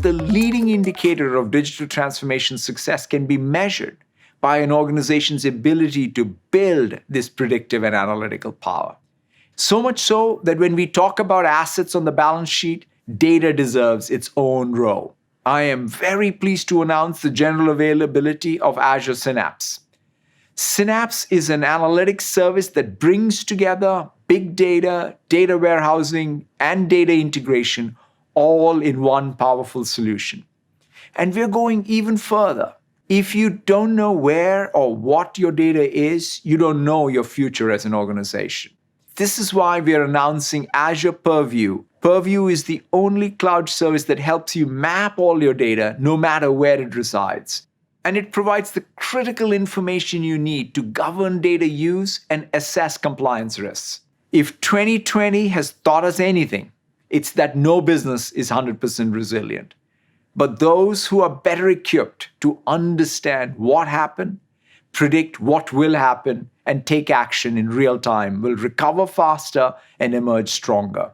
The leading indicator of digital transformation success can be measured by an organization's ability to build this predictive and analytical power. So much so that when we talk about assets on the balance sheet, data deserves its own row. I am very pleased to announce the general availability of Azure Synapse. Synapse is an analytics service that brings together big data, data warehousing, and data integration all in one powerful solution. And we're going even further. If you don't know where or what your data is, you don't know your future as an organization. This is why we are announcing Azure Purview. Purview is the only cloud service that helps you map all your data, no matter where it resides. And it provides the critical information you need to govern data use and assess compliance risks. If 2020 has taught us anything, it's that no business is 100% resilient. But those who are better equipped to understand what happened, predict what will happen, and take action in real time will recover faster and emerge stronger.